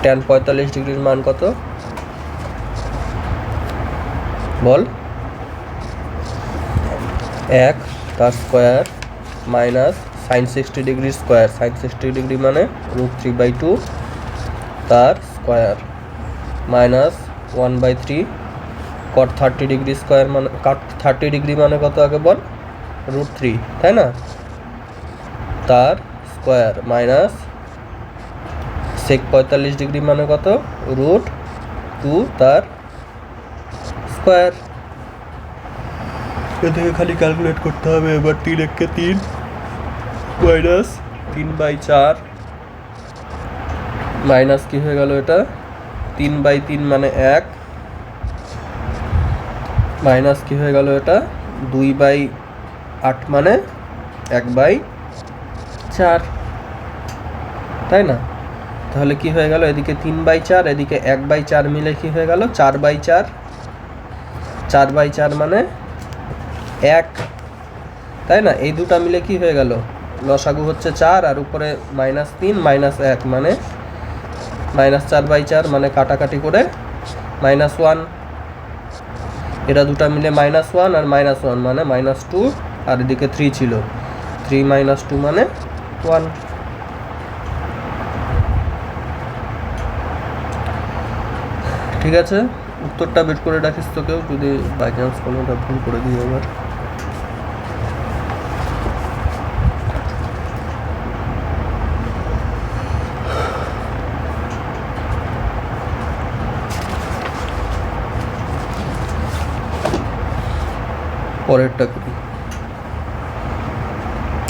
Tan 45 ডিগ্রির মান কত বল? 1 তার square minus sine 60 degree square, sine 60 degree মানে √3/2 তার square minus 1/3 cot 30 degree square মানে কট 30 ডিগ্রি মানে কত আগে বল? √3, তাই না? তার স্কোয়ার মাইনাস সেক 45 ডিগ্রি মানে কত? √2 তার স্কোয়ার। এদিকে খালি ক্যালকুলেট করতে হবে এবার। 3 1 3 মাইনাস 3/4 মাইনাস কি হয়ে গেল এটা? 3/3 মানে 1 মাইনাস কি হয়ে গেল এটা? 2/8 মানে 1/4, তাই না? তাহলে কি হয়ে গেল? এদিকে 3/4 এদিকে 1/4 মিলে কি হয়ে গেল? 4/4, 4/4 মানে 1, তাই না? এই দুটা মিলে কি হয়ে গেল? লসাগু হচ্ছে 4 আর উপরে -3 -1 মানে -4/4 মানে কাটাকাটি করে -1। এটা দুটা মিলে -1 আর -1 মানে -2 আর এদিকে 3 ছিল, 3 - 2 মানে 1। ঠিক আছে, উত্তরটা বের করে রাখিস তো কেউ, যদি বাই চান্স কোনোটা ভুল করে দিই আবার। পরেরটা করি।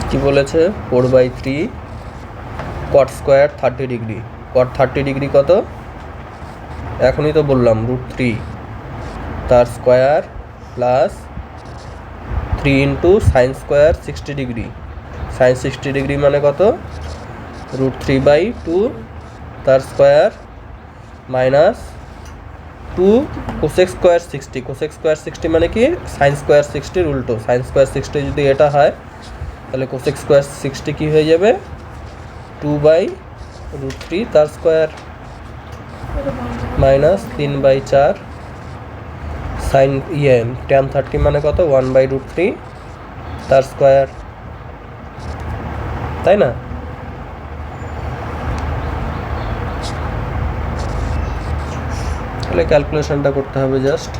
কি বলেছে? 4/3 cot square 30 degree. Cot 30 degree কত? এখনই তো বললাম √3 তার square plus 3 into sine square 60 degree. Sine 60 degree মানে কত? √3/2 তার square minus 2 cosec square 60। Cosec square 60 মানে কি? সাইন স্কোয়ার 60 উল্টো। সাইন স্কোয়ার 60 যদি এটা হয় তাহলে কোসেক স্কোয়ার 60 কি হয়ে যাবে? 2/√3 তার স্কোয়ার মাইনাস 3/4 সাইন ট্যান 30 মানে কত? 1/√3 তার স্কোয়ার, তাই না? তাহলে ক্যালকুলেশনটা করতে হবে জাস্ট।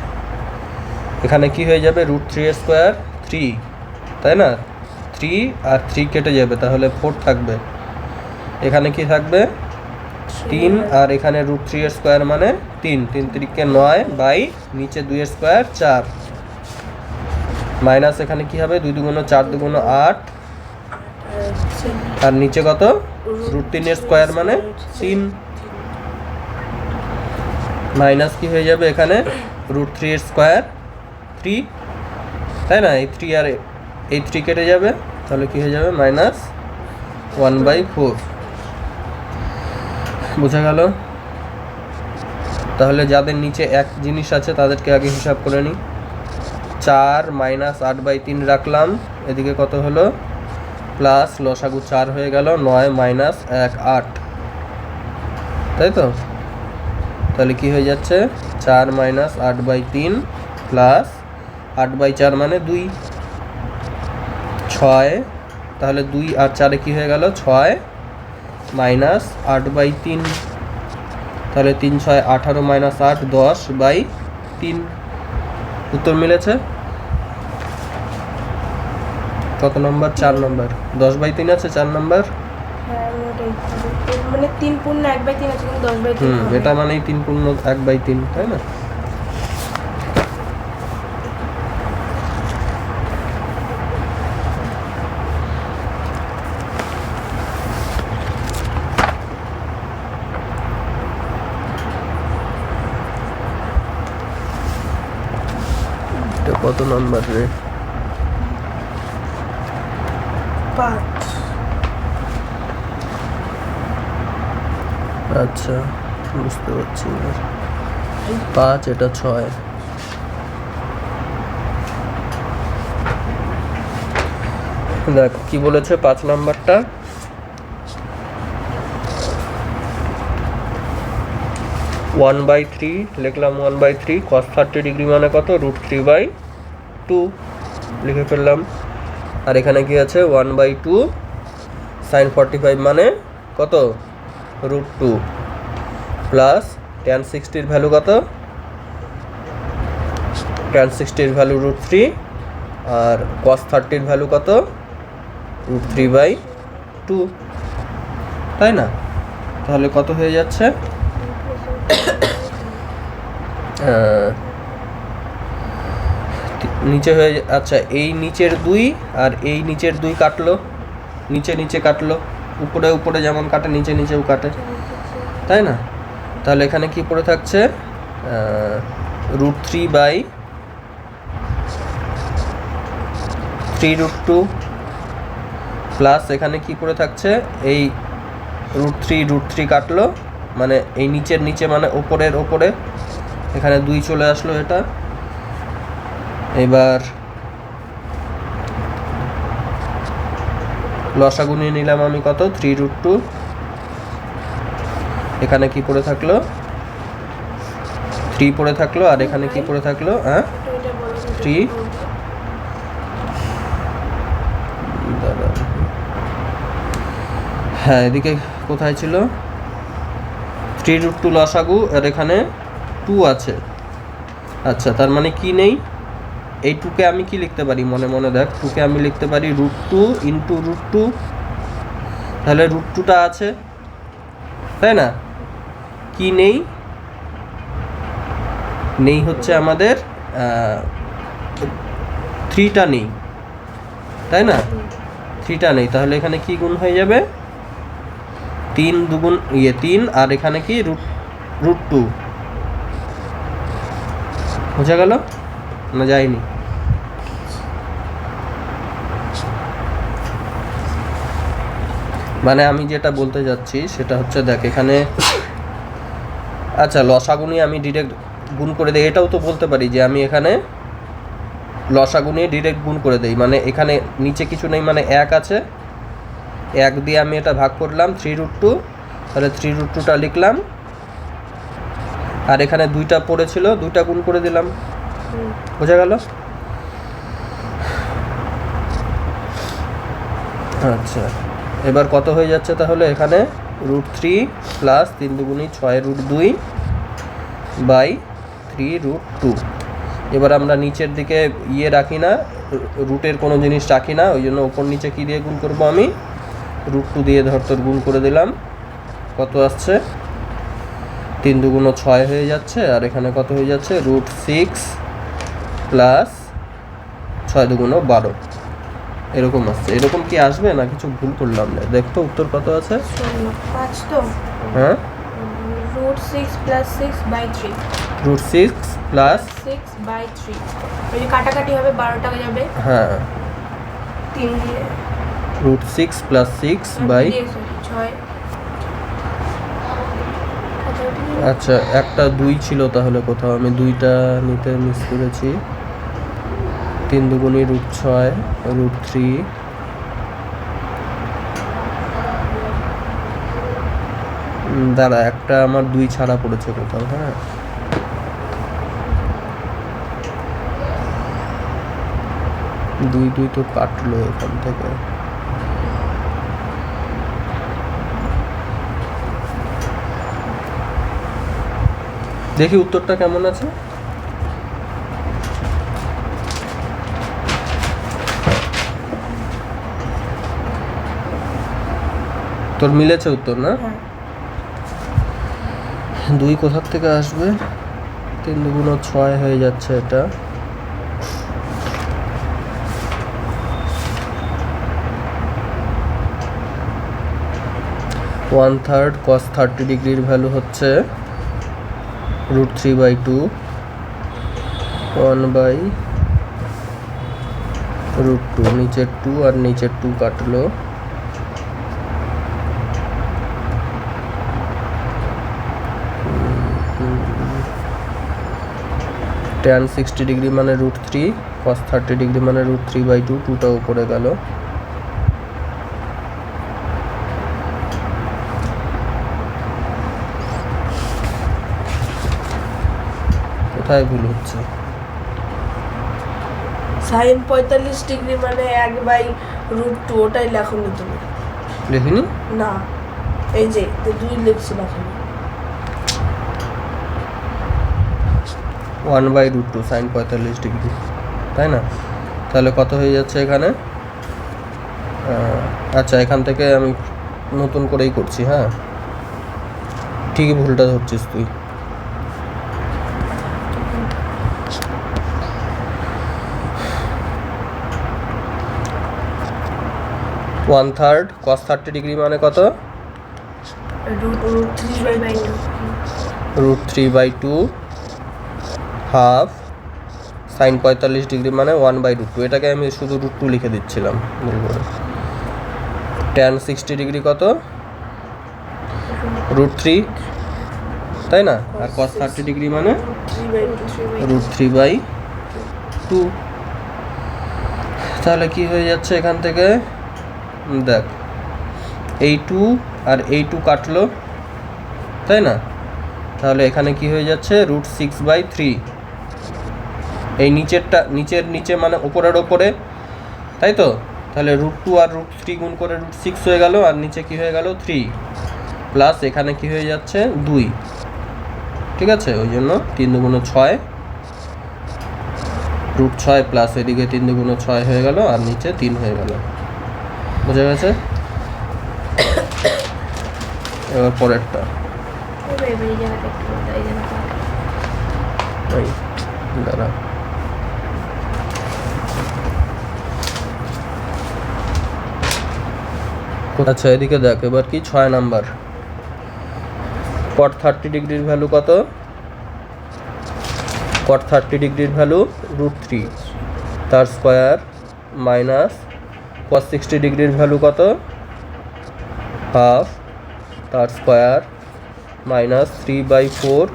এখানে কি হয়ে যাবে? √3 এর স্কোয়ার 3, তাই না? 3 আর 3 কেটে যাবে, তাহলে 4 থাকবে। এখানে কি থাকবে? 3 আর এখানে √3 এর স্কোয়ার মানে 3, 3 3 9 বাই নিচে 2 এর স্কোয়ার 4 মাইনাস এখানে কি হবে? 2 2 4 2 8 আর নিচে কত? √3 এর স্কোয়ার মানে 3 মাইনাস কি হয়ে যাবে? এখানে √3 এর স্কোয়ার 3, তাই না? এই 3 আর এই 3 কেটে যাবে, তাহলে কি হয়ে যাবে? -1/4। বোঝা গেল? তাহলে যাদের নিচে এক জিনিস আছে তাদেরকে আগে হিসাব করে নিই। 4 - 8/3 রাখলাম, এদিকে কত হলো? প্লাস লসাগু 4 হয়ে গেল, 9 - 1 8, তাই তো? তাহলে কি হয়ে যাচ্ছে? 4 - 8/3 প্লাস 8/4 মানে 2, 6। তাহলে 2 আর 4 কি হয়ে গেল? 6 - 8/3, তাহলে 3 6 18 - 8 10/3। উত্তর মিলেছে। কত নম্বর? 4 নম্বর। 10/3 আছে 4 নম্বর। মানে 3 পূর্ণ 1/3 আছে, কিন্তু 10/3 এটা মানেই 3 পূর্ণ 1/3, তাই না? কত নাম্বার রে? 5। আচ্ছা, বুঝতে পারছি। 5, এটা 6। দেখ কি বলেছে 5 নাম্বারটা। 1/3 লিখলাম, 1/3 cos 30 ডিগ্রি মানে কত, √3/2 লিখে ফেললাম। আর এখানে কি আছে, 1/2 sin 45 মানে কত, √2 প্লাস tan 60 ভ্যালু কত, tan 60 ভ্যালু √3 আর cos 30 ভ্যালু কত, √3/2, তাই না? তাহলে কত হয়ে যাচ্ছে, নিচে হয়ে, আচ্ছা এই নিচের 2 আর এই নিচের 2 কাটলো, নিচে নিচে কাটলো, উপরে উপরে যেমন কাটে নিচে নিচেও কাটে, তাই না? তাহলে এখানে কি পড়ে থাকছে, √3/3√2 প্লাস এখানে কি পড়ে থাকছে, এই √3 কাটলো, মানে এই নিচের নিচে মানে ওপরের ওপরে, এখানে 2 চলে আসলো এটা। এবার লসাগু নিয়ে নিলাম আমি কত, 3√2, এখানে কি পড়ে থাকলো, 3 পড়ে থাকলো, আর এখানে কি পড়ে থাকলো, 3, হ্যাঁ এদিকে কোথায় ছিল, 3√2 লসাগু, আর এখানে 2 আছে। আচ্ছা তার মানে কি নেই, এই 2কে আমি কি লিখতে পারি, মনে মনে দেখ, 2কে আমি লিখতে পারি √2 ইন্টু √2, তাহলে √2টা আছে, তাই না? কি নেই, নেই হচ্ছে আমাদের 3টা নেই, তাই না? 3টা নেই, তাহলে এখানে কি গুণ হয়ে যাবে, 3 দুগুণ 3, আর এখানে কি √2, বোঝা গেল না, যায়নি? মানে আমি যেটা বলতে যাচ্ছি সেটা হচ্ছে, দেখ এখানে, আচ্ছা লসাগু নিয়ে আমি ডিরেক্ট গুণ করে দিই, এটাও তো বলতে পারি যে আমি এখানে লসাগু নিয়ে ডিরেক্ট গুণ করে দিই, মানে এখানে নিচে কিছু নেই, মানে 1 আছে, 1 দিয়ে আমি এটা ভাগ করলাম 3√2, তাহলে 3√2টা লিখলাম, আর এখানে 2টা পড়েছিল, 2টা গুণ করে দিলাম, বোঝা গেল? আচ্ছা এবার কত হয়ে যাচ্ছে তাহলে, এখানে √3 প্লাস 3 দুগুণী 6√2/3√2। এবার আমরা নিচের দিকে রাখি না, রুটের কোনো জিনিস রাখি না, ওই জন্য ওপর নিচে কী দিয়ে গুণ করবো, আমি √2 দিয়ে ধর গুণ করে দিলাম, কত আসছে, 3 দুগুণ 6 হয়ে যাচ্ছে, আর এখানে কত হয়ে যাচ্ছে, √6 প্লাস 6 দুগুণ 12, এরকম আসছে। এরকম কি আসবে না, কিছু ভুল করলাম না, দেখতো উত্তর কত আছে, 5 তো, হ্যাঁ √6 প্লাস 6/3, √6 প্লাস 6/3, এই কাটাকাটি হবে, 12 টাকা যাবে, হ্যাঁ 3 দিয়ে, √6 প্লাস 6/, 6, আচ্ছা একটা 2 ছিল, তাহলে কোথাও আমি 2টা নিতে মিস করেছি, 3 দুগুণী √6 √3, দাঁড়া একটা আমার 2 ছাড়া পড়েছে কোথাও, হ্যাঁ 2 তো কাটলো এখান থেকে, দেখি উত্তরটা কেমন আছে, তোর মিলেছে উত্তর না, 2 কোথার থেকে আসবে, 3 দুগুণ 6 হয়ে যাচ্ছে এটা, √1/3 cos 30 ডিগ্রির ভ্যালু হচ্ছে √3/2, 1/√2, নিচের 2 আর নিচের 2 কাটলো, tan 60 ডিগ্রি মানে √3, cos 30 ডিগ্রি মানে √3/2, 2টা উপরে গেল, কোথায় ভুল হচ্ছে? সাইন 45 ডিগ্রি মানে 1/√2, ওটাই লেখনি তুমি। লিখিনি? না, এই যে 2 লিখছি লেখনি। 1/√2 সাইন 45 ডিগ্রি, তাই না? তাহলে কত হয়ে যাচ্ছে এখানে? আচ্ছা, এখান থেকে আমি নতুন করেই করছি। হ্যাঁ, ঠিকই ভুলটা ধরছিস তুই। ওয়ান থার্ড cos 30 ডিগ্রি মানে কত? √3/2 হাফ সাইন 45 ডিগ্রি মানে 1/√2। এটাকে আমি শুধু √2 লিখে দিচ্ছিলাম ভুল করে। tan 60 ডিগ্রি কত? √3, তাই না? আর cos 30 ডিগ্রি মানে 3/2। তাহলে কি হয়ে যাচ্ছে এখান থেকে? দেখ, এই 2 আর এই 2 কাটলো, তাই না? তাহলে এখানে কি হয়ে যাচ্ছে? √6/3। এই নিচে মানে উপরের ওপরে, তাই তো? তাহলে √2 আর √3 গুণ করে √6 হয়ে গেল, আর নিচে কি হয়ে গেল? 3 প্লাস এখানে কি হয়ে যাচ্ছে? 2। ঠিক আছে, ওই জন্য 3 দুগুণ 6, √6 প্লাস এদিকে 3 দুগুণ 6 হয়ে গেল, আর নিচে 3 হয়ে গেল। বুঝা গেছে? এবার পরেরটা। দাঁড়া, আচ্ছা এদিকে দেখ, এবার কি 6 নাম্বার। cot 30 ডিগ্রির ভ্যালু কত? cot 30 ডিগ্রির ভ্যালু √3 তার স্কোয়ার মাইনাস cos 60 ডিগ্রির ভ্যালু কত? হাফ তার স্কোয়ার মাইনাস 3/4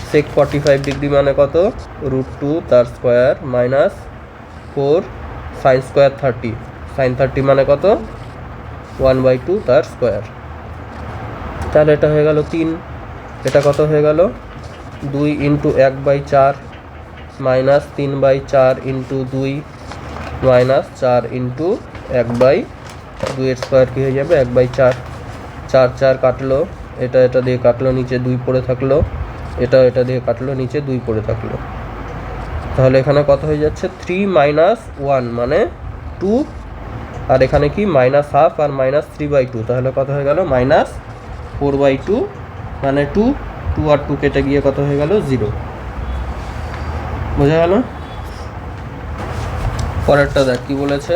sec 45 ডিগ্রি মানে কত? √2 তার square minus 4 sine square 30। Sine 30 মানে কত? 1/2 তার স্কোয়ার। তাহলে এটা হয়ে গেল 3। এটা কত হয়ে গেল? 2 × 1/4 মাইনাস 3/4 × 2 মাইনাস 4 × 1/2 এর স্কোয়ার কী হয়ে যাবে? 1/4। 4 4 কাটলো, এটা দিয়ে কাটলো, নিচে 2 পড়ে থাকলো, এটা দিয়ে কাটলো, নিচে 2 পড়ে থাকলো। তাহলে এখানে কত হয়ে যাচ্ছে? 3 - 1 মানে 2, আর এখানে কি মাইনাস হাফ আর মাইনাস 3/2, তাহলে কত হয়ে গেল? -4/2 মানে 2 আর 2 কেটে গিয়ে কত হয়ে গেল? 0। বোঝা গেল? পরেরটা দেখ কি বলেছে?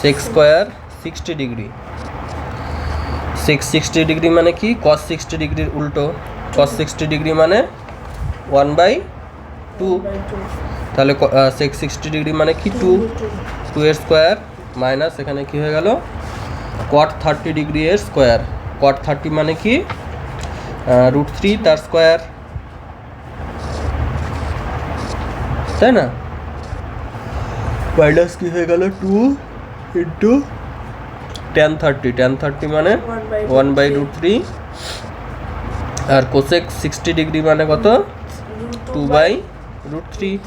sec square 60 degree. sec 60 degree মানে কি? cos 60 ডিগ্রির উল্টো। cos 60 ডিগ্রি মানে 1/2। তাহলে sec 60 ডিগ্রি মানে কি? 2 এর স্কোয়ার মাইনাস এখানে কি হয়ে গেল? cot 30 ডিগ্রি এর স্কোয়ার। cot 30 মানে কি? √3 তার স্কোয়ার, তাই না? মাইনাস কি হয়ে গেল? 2 × tan 30। tan 30 মানে 1/√3, আর cosec 60 ডিগ্রি মানে কত? 2/√3।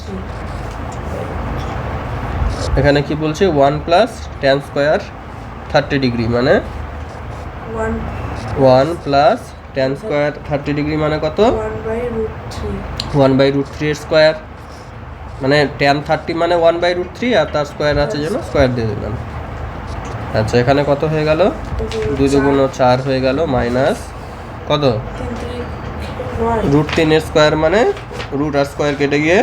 এখানে কি বলছে? 1 প্লাস tan স্কোয়ার 30 ডিগ্রি মানে 1 প্লাস tan স্কোয়ার 30 ডিগ্রি মানে কত? 1/√3 এর স্কোয়ার, মানে tan 30 মানে 1/√3, আর তার স্কোয়ার আছে জন্য স্কোয়ার দিয়ে দিলাম। আচ্ছা, এখানে কত হয়ে গেল? 2 দুগুণ 4 হয়ে গেল, মাইনাস কত? √3 এর স্কোয়ার মানে রুট আর স্কোয়ার কেটে গিয়ে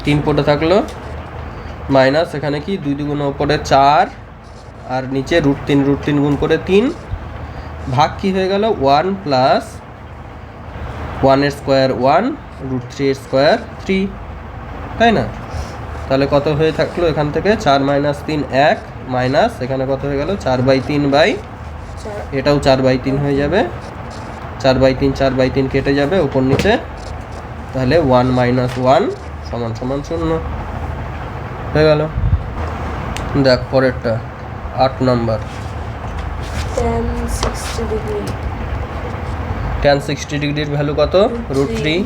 3 পড়ে থাকলো, মাইনাস এখানে কি 2 দুগুণ উপরে 4 আর নিচে √3 গুণ করে 3, ভাগ কি হয়ে গেল? 1 প্লাস 1 এর স্কোয়ার 1, √3 এর স্কোয়ার 3, তাই না? তাহলে কত হয়ে থাকলো এখান থেকে? 4 - 3 1, মাইনাস এখানে কত হয়ে গেল? 4/3 এটাও 4/3 হয়ে যাবে, 4/3 কেটে যাবে উপর নিচে, তাহলে 1 - 1 = 0 হয়ে গেল। দেখ পরেরটা 8 নাম্বার। tan 60 ডিগ্রির ভ্যালু কত? √3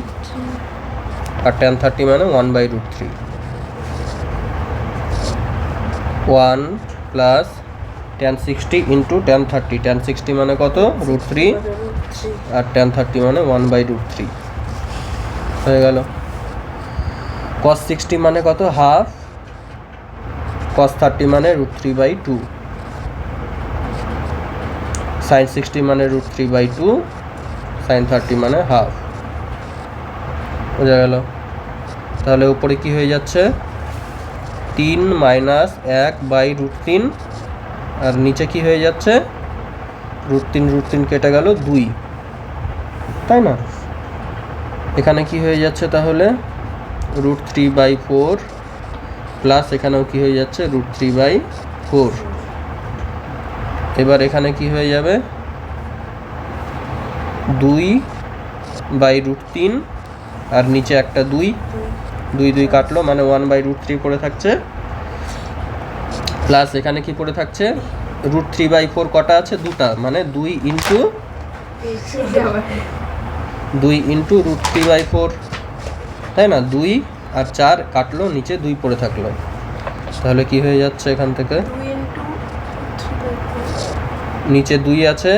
আর tan 30 মানে 1/√3 1 plus tan 60 into tan 30 tan 60 মানে কত √3 আর tan 30 মানে 1/√3 হয়ে গেল cos 60 মানে কত হাফ cos 30 মানে √3/2 sin 60 মানে √3/2 sin 30 মানে হাফ বোঝা গেল তাহলে উপরে কি হয়ে যাচ্ছে 3 মাইনাস 1/√3 আর নিচে কি হয়ে যাচ্ছে √3 কেটে গেল 2 তাই না এখানে কি হয়ে যাচ্ছে তাহলে √3/4 প্লাস এখানেও কি হয়ে যাচ্ছে √3/4 এবার এখানে কি হয়ে যাবে 2/√3 আর নিচে একটা 2 কাটলো মানে 1/√3 পড়ে থাকছে প্লাস এখানে কি পড়ে থাকছে √3/4 কটা আছে দুটা মানে 2 ইন্টু √3/4 তাই না 2 আর 4 কাটলো নিচে 2 পড়ে থাকলো তাহলে কি হয়ে যাচ্ছে এখান থেকে নিচে 2 আছে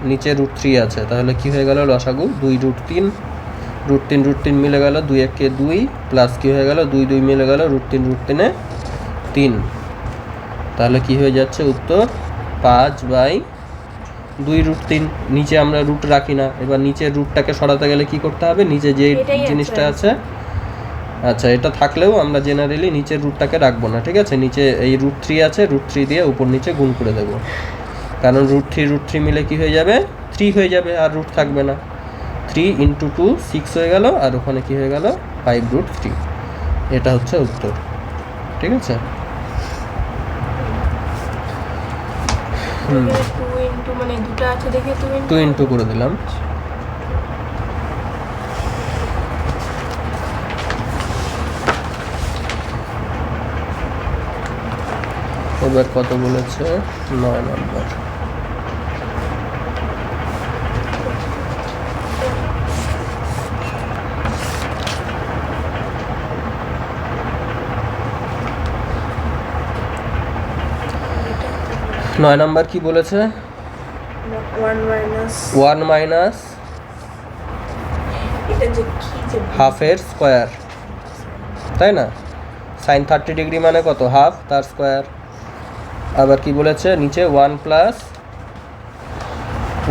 নিচে √3 আছে তাহলে কি হয়ে গেল লসাগু 2√3 √3 মিলে গেল 2 একে 2 প্লাস কি হয়ে গেল 2 মিলে গেল √3 3 তাহলে কি হয়ে যাচ্ছে উত্তর 5/2√3 নিচে আমরা রুট রাখি না এবার নিচের রুটটাকে সরাতে গেলে কি করতে হবে নিচে যে জিনিসটা আছে আচ্ছা এটা থাকলেও আমরা জেনারেলি নিচের রুটটাকে রাখবো না ঠিক আছে নিচে এই √3 আছে √3 দিয়ে উপর নিচে গুণ করে দেব কারণ √3 মিলে কি হয়ে যাবে 3 হয়ে যাবে আর রুট থাকবে না 3 × 2 6 হয়ে গেল আর ওখানে কি হয়ে গেল 5√3 এটা হচ্ছে উত্তর ঠিক আছে 2 ইনটু মানে দুটো আছে দেখে 2 ইনটু করে দিলাম এবার কত বলেছে 9 নাম্বার নয় নাম্বার কি বলেছে 1 মাইনাস হাফের স্কোয়ার তাই না সাইন 30 ডিগ্রি মানে কত হাফ তার স্কোয়ার আবার কি বলেছে নিচে 1 প্লাস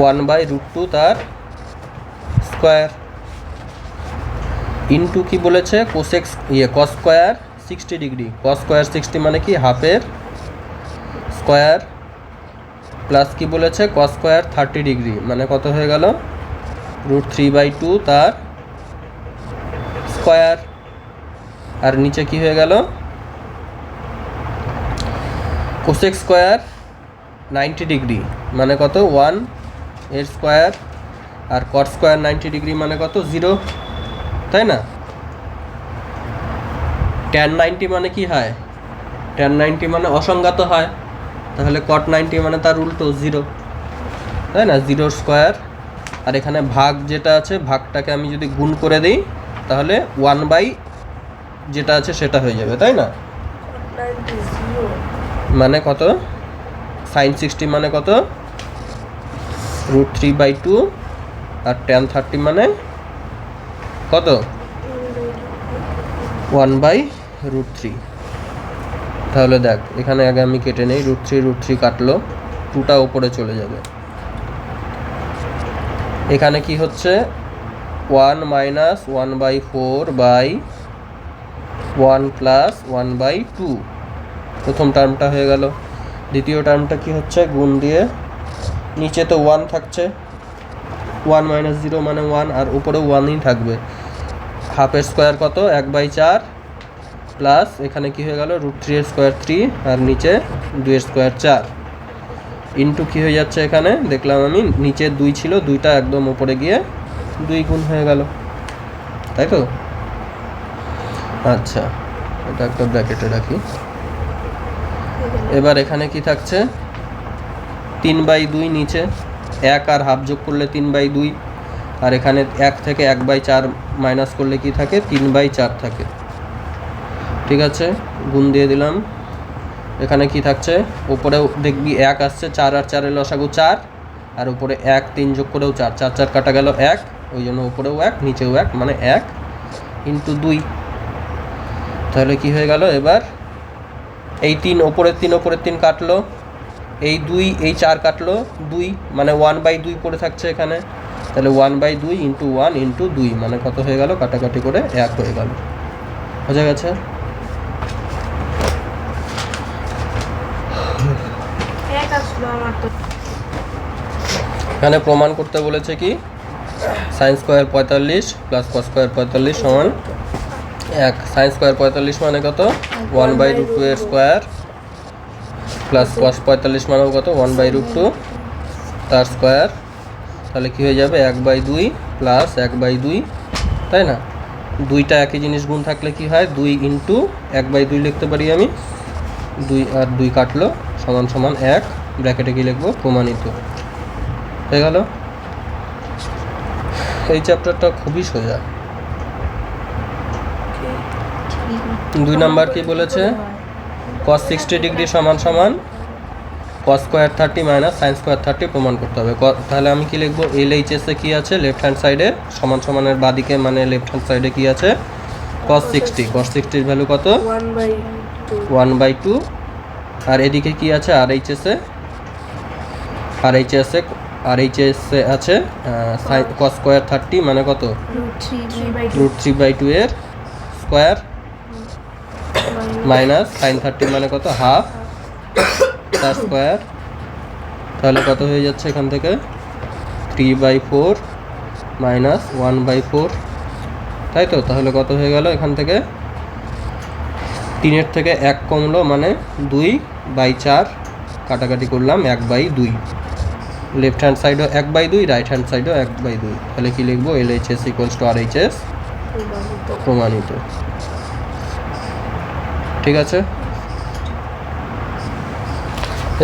1/√2 তার স্কোয়ার ইনটু কি বলেছে cosec cos square 60 degree cos square 60 মানে কি হাফের স্কোয়ার প্লাস কি বলেছে cos স্কোয়ার 30 ডিগ্রি মানে কত হয়ে গেল √3/2 তার স্কোয়ার আর নিচে কি হয়ে গেল কোসেক স্কোয়ার 90 ডিগ্রি মানে কত 1 এর স্কোয়ার আর cot স্কোয়ার 90 ডিগ্রি মানে কত 0 তাই না tan 90 মানে কি হয় tan 90 মানে অসংজ্ঞাত হয় তাহলে cot 90 মানে তার উল্টো 0 তাই না 0 স্কোয়ার আর এখানে ভাগ যেটা আছে ভাগটাকে আমি যদি গুণ করে দিই তাহলে 1/, যেটা আছে সেটা হয়ে যাবে তাই না মানে কত sin 60 মানে কত √3/2 আর tan 30 মানে কত 1/√3 তাহলে দেখ এখানে আগে আমি কেটে নেই √3 কাটলো 2টা উপরে চলে যাবে এখানে কি হচ্ছে 1 মাইনাস 1/4/1 প্লাস 1/2 প্রথম টার্মটা হয়ে গেল দ্বিতীয় টার্মটা কি হচ্ছে গুণ দিয়ে নিচে তো 1 থাকছে 1 মাইনাস 0 মানে 1 আর উপরে 1ই থাকবে হাফের স্কোয়ার কত 1/4 প্লাস এখানে কি হয়ে গেল √3 এর স্কোয়ার 3 আর নিচে 2 এর স্কোয়ার 4 ইনটু কি হয়ে যাচ্ছে এখানে দেখলাম আমি নিচে 2 ছিল 2টা একদম উপরে গিয়ে 2 গুণ হয়ে গেল তাই তো আচ্ছা এটা একটা ব্র্যাকেটে রাখি এবার এখানে কি থাকছে 3/2 নিচে 1 আর হাফ যোগ করলে 3/2 আর এখানে 1 থেকে 1/4 মাইনাস করলে কি থাকে 3/4 থাকে। ঠিক আছে, গুণ দিয়ে দিলাম। এখানে কি থাকছে, উপরেও দেখবি 1 আসছে, 4 আর 4 এর লসাগু 4, আর উপরে 1 3 যোগ করেও 4, 4 4 কাটা গেল 1, ওই জন্য উপরেও 1 নিচেও 1, মানে 1 × 2। তাহলে কি হয়ে গেল, এবার এই 3 ওপরের 3 কাটলো, এই 2 এই 4 কাটলো 2, মানে 1/2 পড়ে থাকছে এখানে। তাহলে 1/2 × 1 × 2 মানে কত হয়ে গেল, কাটাকাটি করে 1 হয়ে গেল। বোঝা গেছে? এক আসলো আমার তো। এখানে প্রমাণ করতে বলেছে কি sin square 45 plus cos square 45 সমান 1। sin স্কয়ার 45 মানে কত, 1/√2 এর স্কয়ার, প্লাস cos 45 মানেও কত, 1/√2 তার স্কয়ার। তাহলে কি হয়ে যাবে, 1/2 প্লাস 1/2, তাই না? দুইটা একই জিনিস গুণ থাকলে কি হয়, 2 × 1/2 লিখতে পারি আমি। 2 আর 2 কাটলো, সমান সমান 1, ব্র্যাকেটে কি লিখবো, প্রমাণিত। হয়ে গেল। এই চ্যাপ্টারটা খুবই সোজা। 2 নাম্বার কি বলেছে, cos 60 ডিগ্রি সমান সমান cos square 30 minus sin square 30 প্রমাণ করতে হবে। তাহলে আমি কি লিখবো, LHS এ কি আছে, লেফট হ্যান্ড সাইডে সমান সমানের বাদিকে, মানে লেফট হ্যান্ড সাইডে কি আছে, cos 60। cos 60 এর ভ্যালু কত, 1/2। আর এদিকে কি আছে, RHS এ আছে cos স্কয়ার 30 মানে কত, √3/2 এর স্কয়ার মাইনাস sin 30 মানে কত, হাফ তার স্কয়ার। তাহলে কত হয়ে যাচ্ছে এখান থেকে, 3/4 মাইনাস 1/4, তাই তো? তাহলে কত হয়ে গেল, এখান থেকে 3 থেকে 1 কমলো, মানে 2/4, কাটাকাটি করলাম 1/2। লেফট হ্যান্ড সাইডও 1/2, রাইট হ্যান্ড সাইডও 1/2। তাহলে কি লিখবো, LHS = RHS, প্রমাণিত। ঠিক আছে,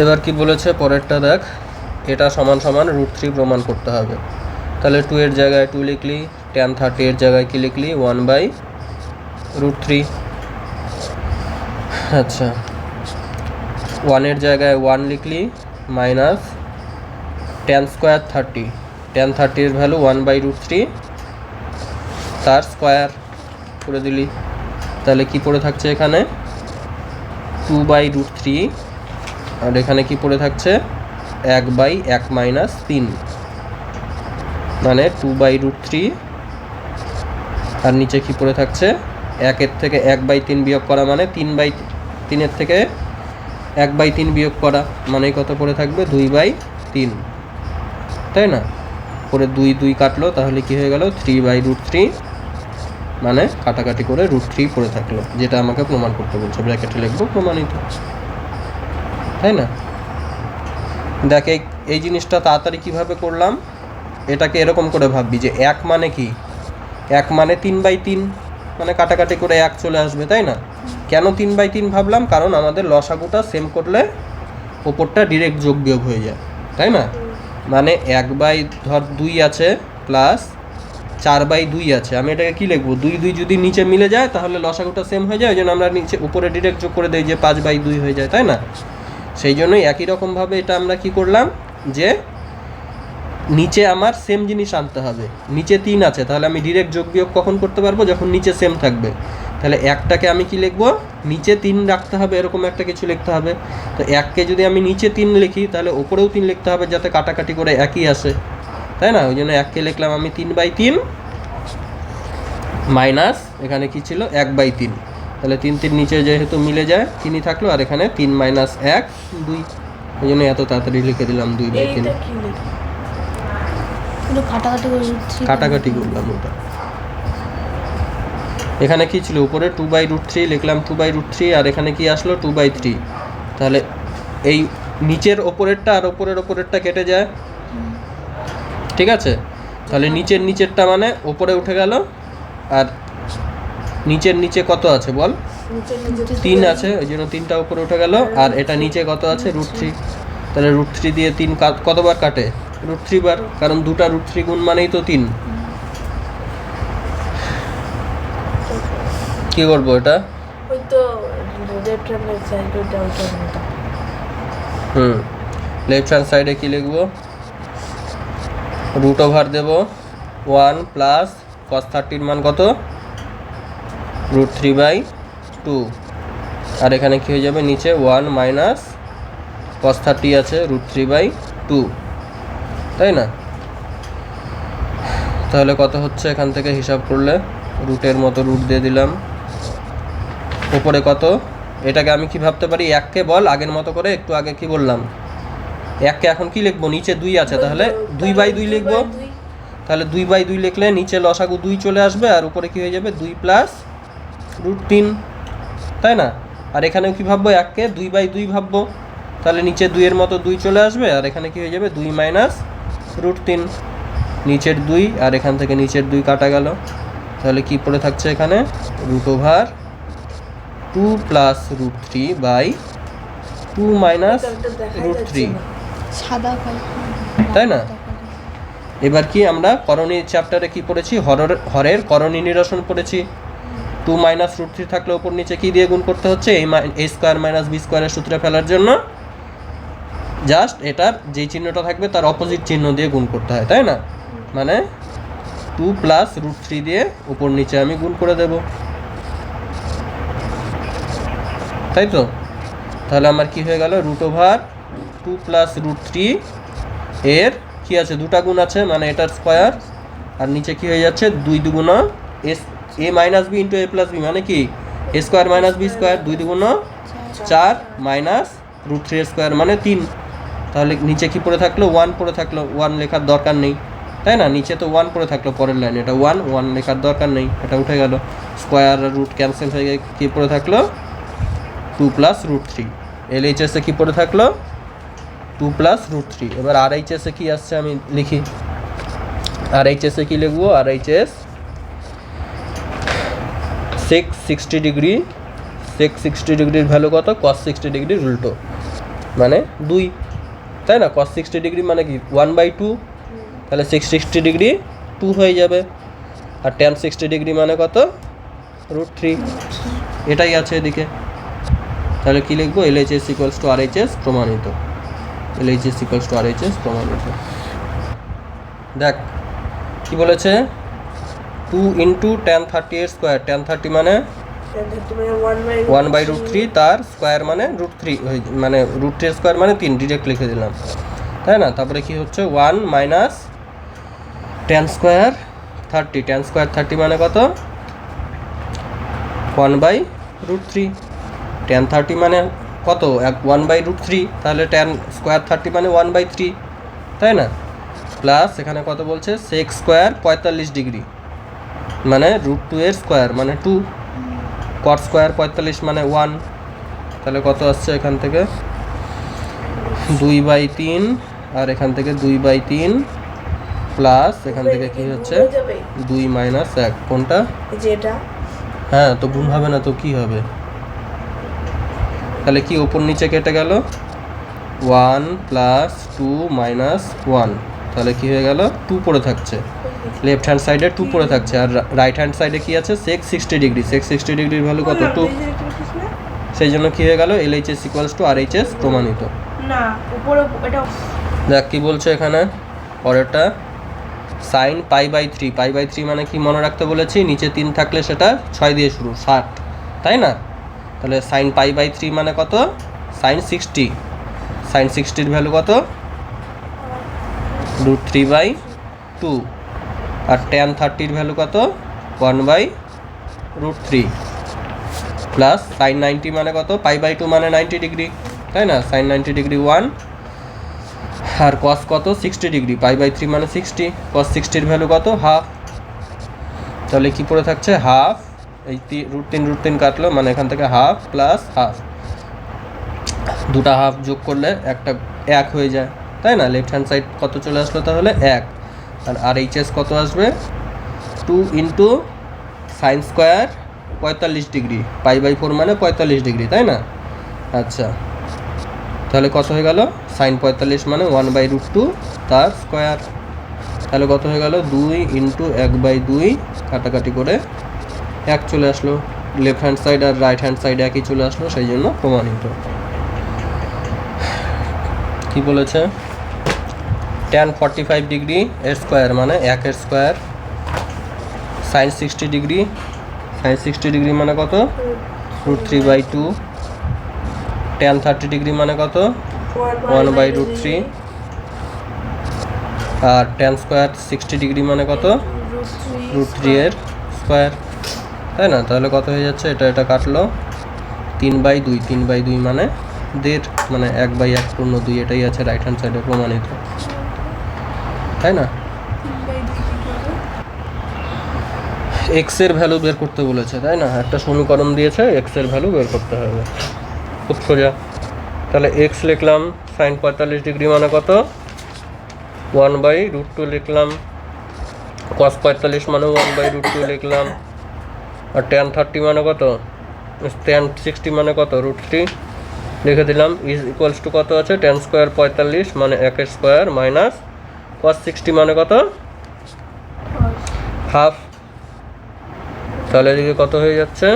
এবার কি বলেছে পরেরটা দেখ, এটা সমান সমান √3 প্রমাণ করতে হবে। তাহলে 2 এর জায়গায় 2 লিখলি, tan 30 এর জায়গায় কি লিখলি, 1/√3। আচ্ছা, 1 এর জায়গায় 1 লিখলি, মাইনাস tan স্কয়ার 30, tan 30 এর ভ্যালু 1/√3 তার স্কয়ার করে দিলি। তাহলে কি পড়ে থাকছে এখানে, 2/√3, আর এখানে কি পড়ে থাকছে, 1/1 মাইনাস 3, মানে 2/√3, আর নিচে কি পড়ে থাকছে, 1 এর থেকে 1/3 বিয়োগ করা, মানে 3 এর থেকে 1/3 বিয়োগ করা, মানে কত পড়ে থাকবে, 2/3, তাই না? পরে 2 কাটলো, তাহলে কি হয়ে গেল, 3/√3, মানে কাটাকাটি করে √3 পড়ে থাকলো, যেটা আমাকে প্রমাণ করতে বলছে, ব্র্যাকেটে লিখবো প্রমাণিত, তাই না? দেখ এই জিনিসটা তাড়াতাড়ি কিভাবে করলাম, এটাকে এরকম করে ভাববি যে 1 মানে কি, 1 মানে 3/3, মানে কাটাকাটি করে 1 চলে আসবে, তাই না? কেন 3/3 ভাবলাম, কারণ আমাদের লসাগুটা সেম করলে ওপরটা ডিরেক্ট যোগ বিয়োগ হয়ে যায়, তাই না? মানে 1/2 আছে প্লাস 4/2 আছে, আমি এটাকে কি লিখবো, 2 যদি নিচে মিলে যায় তাহলে লসাগুটা সেম হয়ে যায়, ওই জন্য আমরা নিচে উপরে ডিরেক্ট যোগ করে দিই যে 5/2 হয়ে যায়, তাই না? সেই জন্যই একই রকমভাবে এটা আমরা কি করলাম, যে নিচে আমার সেম জিনিস আনতে হবে। নিচে 3 আছে, তাহলে আমি ডিরেক্ট যোগ বিয়োগ কখন করতে পারবো, যখন নিচে সেম থাকবে। তাহলে 1টাকে আমি কি লিখবো, নিচে 3 রাখতে হবে, এরকম একটা কিছু লিখতে হবে। তো 1কে যদি আমি নিচে 3 লিখি, তাহলে ওপরেও 3 লিখতে হবে, যাতে কাটাকাটি করে একই আসে, তাই না? ওই জন্য 1কে লিখলাম আমি 3/3, মাইনাস এখানে কি ছিল, 1/3। তাহলে 3 নিচে যেহেতু মিলে যায়, 3ই থাকলো, আর এখানে 3 - 1 2, ওই জন্য এত তাড়াতাড়ি লিখে দিলাম 2/3। কাটাকাটি করলাম ওটা। এখানে কি ছিল, উপরে 2/√3 লিখলাম, 2/√3, আর এখানে কি আসলো, 2/3। তাহলে এই নিচের ওপরেরটা আর ওপরেরটা কেটে যায়, ঠিক আছে? তাহলে নিচেরটা মানে ওপরে উঠে গেল, আর নিচে কত আছে বল, 3 আছে, ওই জন্য 3টা উপরে উঠে গেল, আর এটা নিচে কত আছে, √3। তাহলে √3 দিয়ে 3 কতবার কাটে, √3 বার, কারণ দুটা √3 গুণ মানেই তো 3। কি করবো এটা? ওই তো লেফট হ্যান্ড সাইড ওইটা ওইটা লেফট হ্যান্ড সাইডে কি লিখবো? রুট ওভার দেব 1 প্লাস cos 30 মান কত? √3/2। আর এখানে কি হয়ে যাবে নিচে 1 মাইনাস cos 30 আছে √3/2, তাই না? তাহলে কত হচ্ছে এখান থেকে হিসাব করলে? রুটের মতো রুট দিয়ে দিলাম। উপরে কত? এটাকে আমি কি ভাবতে পারি? 1কে বল আগের মতো করে, একটু আগে কি বললাম? 1কে এখন কি লিখবো? নিচে 2 আছে, তাহলে 2/2 লিখবো। তাহলে 2/2 লিখলে নিচে লসাগু 2 চলে আসবে, আর উপরে কি হয়ে যাবে 2 প্লাস √3, তাই না? আর এখানেও কি ভাববো? 1কে 2/2 ভাববো, তাহলে নিচে 2 এর মতো 2 চলে আসবে, আর এখানে কি হয়ে যাবে 2 মাইনাস √3, নিচের 2 আর এখান থেকে নিচের 2 কাটা গেল। তাহলে কি পড়ে থাকছে এখানে? √2 প্লাস √3/2 মাইনাস √3, তাই না? এবার কি আমরা করণী চ্যাপ্টারে কি পড়েছি? হরের করণী নিরসন পড়েছি। 2 মাইনাস √3 থাকলে ওপর নিচে কি দিয়ে গুণ করতে হচ্ছে? a স্কোয়ার মাইনাস b স্কোয়ারের সূত্রে ফেলার জন্য জাস্ট এটার যেই চিহ্নটা থাকবে তার অপোজিট চিহ্ন দিয়ে গুণ করতে হয়, তাই না? মানে 2 প্লাস √3 দিয়ে উপর নিচে আমি গুণ করে দেব, তাই তো? তাহলে আমার কি হয়ে গেল? √2 প্লাস √3 এর কি আছে? দুটা গুণ আছে, মানে এটার স্কোয়ার, আর নিচে কি হয়ে যাচ্ছে 2 দুগুণ a minus b into a plus b, মানে কি a square minus b square, 2 দুগুণ 4 মাইনাস √3 এর স্কোয়ার মানে 3। তাহলে নিচে কি পড়ে থাকলো? 1 পড়ে থাকলো। 1 লেখার দরকার নেই, তাই না? নিচে তো 1 পড়ে থাকলো পরের লাইনে, এটা 1 লেখার দরকার নেই, এটা উঠে গেল। স্কোয়ার আর রুট ক্যান্সেল হয়ে গিয়ে কী পড়ে থাকলো? 2 প্লাস √3। LHS-এ কী পড়ে থাকলো? 2 প্লাস √3। এবার RHS-এ কী আসছে আমি লিখি। RHS-এ কী লিখবো? RHS sec 60 ডিগ্রি, sec 60 ডিগ্রির ভ্যালু কত? cos 60 ডিগ্রির উল্টো, মানে 2, তাই না? cos 60 ডিগ্রি মানে কি 1/2, তাহলে sec 60 ডিগ্রি 2 হয়ে যাবে। আর tan 60 ডিগ্রি মানে কত? √3। এটাই আছে এদিকে। তাহলে কি লিখবো? LHS ইকুয়ালস টু RHS প্রমাণিত। LHS ইকুয়ালস টু RHS প্রমাণিত। দেখ কি বলেছে? 2 ইন্টু tan 30 এর স্কোয়ার, tan 30 মানে 1/√3, তার স্কোয়ার মানে √3, মানে √3 এর স্কোয়ার মানে 3, ডিরেক্ট লিখে দিলাম, তাই না? তারপরে কি হচ্ছে 1 minus tan square 30, tan square 30 মানে কত? 1/√3। tan 30 মানে কত? 1/√3, তাহলে tan স্কোয়ার 30 মানে 1/3, তাই না? প্লাস এখানে কত বলছে? sec স্কোয়ার 45 ডিগ্রি মানে √2 এর স্কোয়ার মানে 2, cot স্কোয়ার 45 মানে 1, তাহলে কত আসছে এখান থেকে? 2/3, আর এখান থেকে 2/3 প্লাস এখান থেকে কি হচ্ছে 2 মাইনাস 1, কোনটা? যেটা হ্যাঁ, তো গুণ হবে না তো কি হবে? তাহলে কি উপর নিচে কেটে গেল? 1 প্লাস 2 মাইনাস 1, তাহলে কি হয়ে গেল? 2 পড়ে থাকছে, লেফট হ্যান্ড সাইডে 2 পড়ে থাকছে, আর রাইট হ্যান্ড সাইডে কি আছে? sec 60 ডিগ্রি, sec 60 ডিগ্রির ভ্যালু কত? 2। সেই জন্য কি হয়ে গেল? LHS ইকুয়ালস টু RHS প্রমাণিত। না, উপরে এটা দেখ কি বলছে এখানে পরেরটা, sin π/3, π/3 মানে কি মনে রাখতে বলেছি? নিচে 3 থাকলে সেটা 6 দিয়ে শুরু, 60, তাই না? তাহলে sin π/3 মানে কত? sin 60, sin 60 এর ভ্যালু কত? √3/2, আর tan 30 এর ভ্যালু কত? 1/√3, প্লাস sin 90 মানে কত? π/2 মানে 90 ডিগ্রি, তাই না? sin 90 ডিগ্রি 1, আর cos কত? 60 ডিগ্রি, π/3 মানে 60, cos 60 এর ভ্যালু কত? হাফ। তাহলে কি পড়ে থাকছে? হাফ, এই √3 কাটলো, মানে এখান থেকে হাফ প্লাস হাফ, দুটা হাফ যোগ করলে একটা 1 হয়ে যায়, তাই না? লেফট হ্যান্ড সাইড কত চলে আসলো তাহলে? 1। আর RHS কত আসবে? 2 ইন্টু সাইন স্কোয়ার 45 ডিগ্রি, π/4 মানে 45 ডিগ্রি, তাই না? আচ্ছা, তাহলে কত হয়ে গেল? sin 45 মানে 1/√2 তার স্কোয়ার। তাহলে কত হয়ে গেল 2 ইন্টু 1/2 কাটাকাটি করে 1 চলে আসলো। লেফট হ্যান্ড সাইড আর রাইট হ্যান্ড সাইড একই চলে আসলো, সেই জন্য প্রমাণিত। কি বলেছে? tan 45 ডিগ্রি এর স্কোয়ার মানে 1 এর square, sin 60 degree, sin 60 degree মানে কত? √3/2, tan 30 ডিগ্রি মানে কত? 1/√3, আর tan স্কোয়ার 60 ডিগ্রি মানে কত? √3 এর স্কোয়ার, তাই না? তাহলে কত হয়ে যাচ্ছে? এটা কাটলো 3/2, 3/2 মানে 1.5, মানে 1/1 পূর্ণ 2, এটাই আছে রাইট হ্যান্ড সাইডে প্রমাণিত, তাই না? এক্স এর ভ্যালু বের করতে বলেছে, তাই না? একটা সমীকরণ দিয়েছে, এক্স এর ভ্যালু বের করতে হবে, খুব সোজা। তাহলে এক্স লিখলাম, sin 45 ডিগ্রি মানে কত? 1/√2 লিখলাম, cos 45 মানে 1/√2 লিখলাম, আর tan 30 মানে কত? tan 60 মানে কত? √3 লিখে দিলাম। ইজ ইকুয়ালস টু কত আছে? tan স্কোয়ার 45 মানে 1 এর স্কোয়ার মাইনাস cos 60 মানে কত? হাফ। তাহলে এদিকে কত হয়ে যাচ্ছে?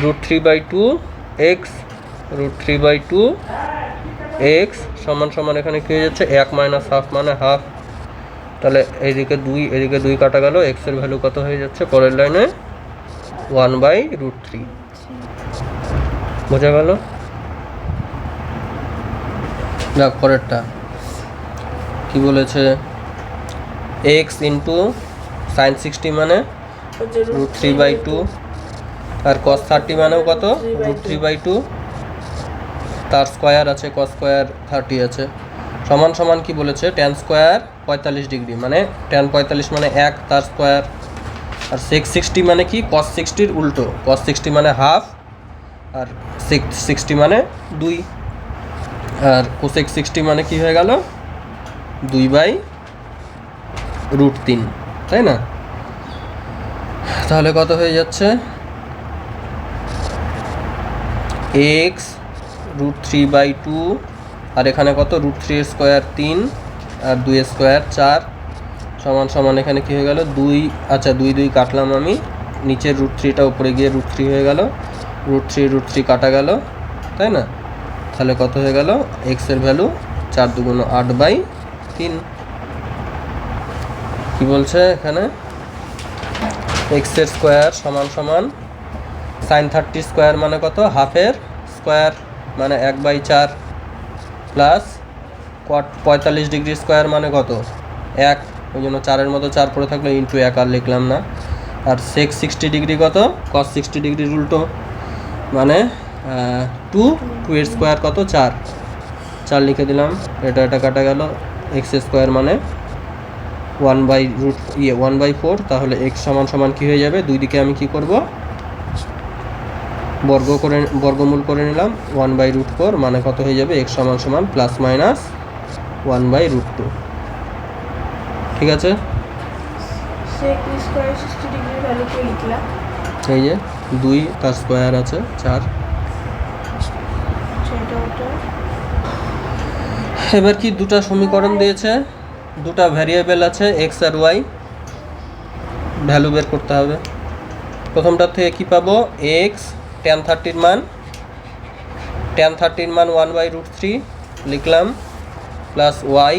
√3/2 এক্স, √3/2 এক্স সমান সমান এখানে কী হয়ে যাচ্ছে? 1 মাইনাস হাফ মানে হাফ। তাহলে এদিকে 2, এদিকে 2 কাটা গেল, এক্সের ভ্যালু কত হয়ে যাচ্ছে পরের লাইনে? 1/√3। বোঝা গেল? দেখ পরেরটা কি বলেছে? এক্স ইন্টু sin 60 মানে √3/2, আর cos 30 মানেও কত? √3/2, তার স্কোয়ার আছে, cos স্কোয়ার 30 আছে, সমান সমান কি বলেছে? tan স্কোয়ার 45 ডিগ্রি মানে tan 45 মানে 1, তার স্কোয়ার, আর sec 60 মানে কি? cos 60 উল্টো, cos 60 মানে হাফ, আর sec 60 মানে 2, আর cosec 60 মানে কি হয়ে গেল? 2/√3, তাই না? তাহলে কত হয়ে যাচ্ছে? এক্স √3/2, আর এখানে কত? √3 এর স্কোয়ার 3, আর 2 এর স্কোয়ার 4, সমান সমান এখানে কি হয়ে গেল? 2, আচ্ছা 2 কাটলাম আমি, নিচের √3টা উপরে গিয়ে √3 হয়ে গেল, √3 কাটা গেল, তাই না? তাহলে কত হয়ে গেল? এক্স এর ভ্যালু 4 2 8/3। কি বলছে এখানে? এক্স এর স্কোয়ার সমান সমান sin 30 স্কোয়ার মানে কত? হাফের স্কোয়ার মানে 1/4, প্লাস cot 45 ডিগ্রি স্কোয়ার মানে কত? 1, ওই জন্য 4-এর মতো 4 পড়ে থাকলো, ইন্টু 1 আর লিখলাম না। আর sec 60 ডিগ্রি কত? cos 60 ডিগ্রির উল্টো মানে 2 এর স্কোয়ার কত? 4 লিখে দিলাম। এটা কাটা গেল, এক্স স্কোয়ার মানে 1/4, তাহলে এক্স সমান সমান কী হয়ে যাবে? দুই দিকে আমি কি করব? বর্গমূল করে নিলাম, 1/4 মানে কত হয়ে যাবে? এক্স সমান সমান প্লাস মাইনাস 1/2। ঠিক আছে? এই যে 2, তার স্কোয়ার আছে 4। এবার কি দুটা সমীকরণ দিয়েছে, দুটা ভ্যারিয়েবল আছে এক্স আর ওয়াই, ভ্যালু বের করতে হবে। প্রথমটার থেকে কি পাবো? এক্স tan 30 মান, tan 30 মান 1/√3 লিখলাম, প্লাস ওয়াই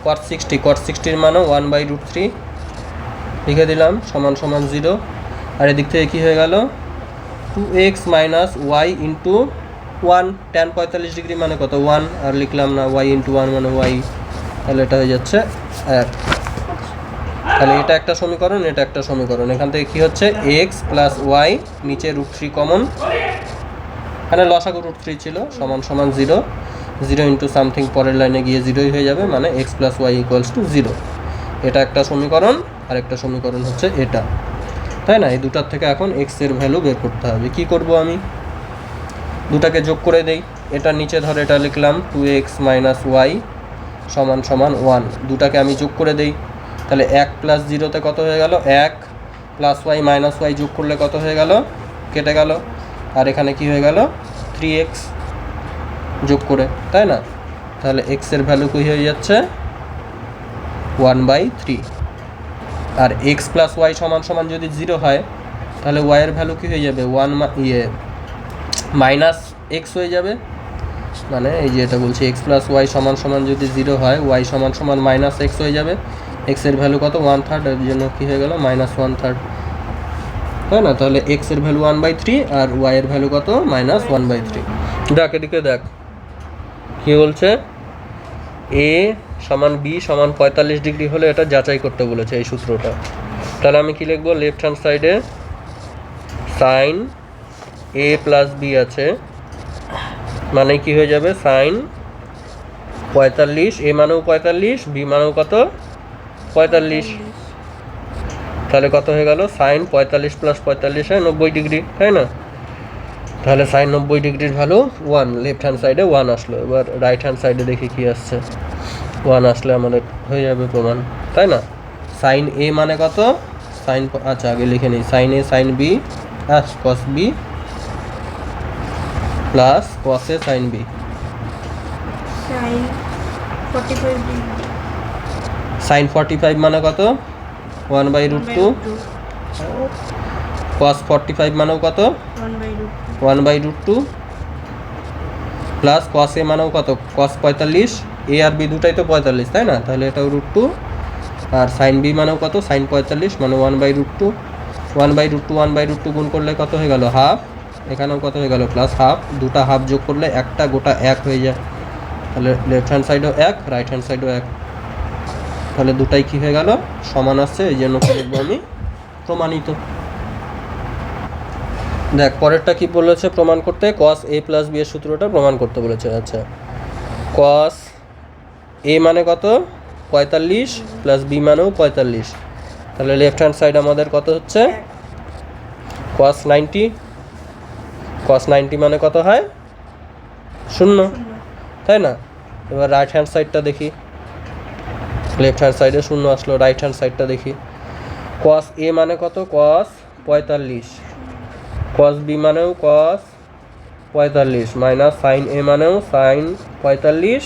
cot 60 মানও 1/√3 লিখে দিলাম, সমান সমান 0। আর এদিক থেকে কী হয়ে গেল? 2x minus y into 1, tan 45 degree মানে কত? 1, আর লিখলাম না y ইন্টু 1 মানে y, তাহলে এটা হয়ে যাচ্ছে 1। তাহলে এটা একটা সমীকরণ, এটা একটা সমীকরণ। এখান থেকে কি হচ্ছে? x প্লাস ওয়াই, নিচে √3 কমন, এখানে লসাগু √3 ছিল, সমান সমান 0 ইন্টু সামথিং পরের লাইনে গিয়ে 0ই হয়ে যাবে, মানে x plus y equals to 0। এটা একটা সমীকরণ, আর একটা সমীকরণ হচ্ছে এটা, তাই না? এই দুটার থেকে এখন x এর ভ্যালু বের করতে হবে। কি করব আমি? দুটাকে যোগ করে দেই। এটা নিচে ধরে এটা লিখলাম 2x মাইনাস ওয়াই সমান সমান 1, দুটাকে আমি যোগ করে দেই। তাহলে 1 প্লাস 0তে কত হয়ে গেল? 1, প্লাস ওয়াই মাইনাস ওয়াই যোগ করলে কত হয়ে গেল? কেটে গেল। আর এখানে কি হয়ে গেল? 3x যোগ করে, তাই না? তাহলে এক্স এর ভ্যালু কী হয়ে যাচ্ছে 1/3। আর এক্স প্লাস ওয়াই সমান সমান যদি 0 হয় তাহলে ওয়াই এর ভ্যালু কী হয়ে যাবে মাইনাস এক্স হয়ে যাবে। মানে এই যে এটা বলছি এক্স প্লাস ওয়াই সমান সমান যদি 0 হয় ওয়াই সমান সমান মাইনাস এক্স হয়ে যাবে। এক্সের ভ্যালু কত 1/3, এর জন্য কী হয়ে গেল -1/3, তাই না? তাহলে এক্স এর ভ্যালু 1/3 আর ওয়াই এর ভ্যালু কত -1/3। দেখ এদিকে দেখ কী বলছে, এ সমান বি সমান 45 ডিগ্রি হলে এটা যাচাই করতে বলেছে এই সূত্রটা। তাহলে আমি কি লিখবো, লেফট হ্যান্ড সাইডে সাইন এ প্লাস বি আছে, মানে কি হয়ে যাবে সাইন 45, এ মানেও 45, বি মানেও কত 45। তাহলে কত হয়ে গেল সাইন 45 প্লাস 45 হয় 90 ডিগ্রি, তাই না? তাহলে সাইন 90 ডিগ্রির ভ্যালু 1, লেফট হ্যান্ড সাইডে 1 আসলো। এবার রাইট হ্যান্ড সাইডে দেখি কি আসছে, 1 আসলে আমাদের হয়ে যাবে প্রমাণ, তাই না? সাইন এ মানে কত, সাইন, আচ্ছা আগে লিখে নিই, sine A sine B cos B plus cos A sine B. Sine 45 degree, sine 45 মানে কত 1/√2, কস 45 মানেও কত 1/√2, প্লাস কস এ মানেও কত কস 45, এ আর বি দুটাই তো 45, তাই না? তাহলে এটাও √2, আর সাইন বি মানেও কত সাইন 45 মানে 1/√2, 1/√2 গুণ করলে কত হয়ে গেল হাফ, এখানেও কত হয়ে গেল প্লাস হাফ, দুটা হাফ যোগ করলে একটা গোটা 1 হয়ে যায়। তাহলে লেফট হ্যান্ড সাইডও 1, রাইট হ্যান্ড সাইডও 1, তাহলে দুটাই কী হয়ে গেল সমান আসছে, এই জন্য কি লিখবো আমি প্রমাণিত। দেখ পরেরটা কি বলেছে প্রমাণ করতে, কস এ প্লাস বি এর সূত্রটা প্রমাণ করতে বলেছে। আচ্ছা, কস এ মানে কত 45 প্লাস বি মানেও 45, তাহলে লেফট হ্যান্ড সাইড আমাদের কত হচ্ছে কস 90, কস 90 মানে কত হয় 0, তাই না? এবার রাইট হ্যান্ড সাইডটা দেখি, লেফট হ্যান্ড সাইডে 0 আসলো, রাইট হ্যান্ড সাইডটা দেখি, কস এ মানে কত কস 45, কস বি মানেও কস 45 মাইনাস সাইন এ মানেও সাইন 45,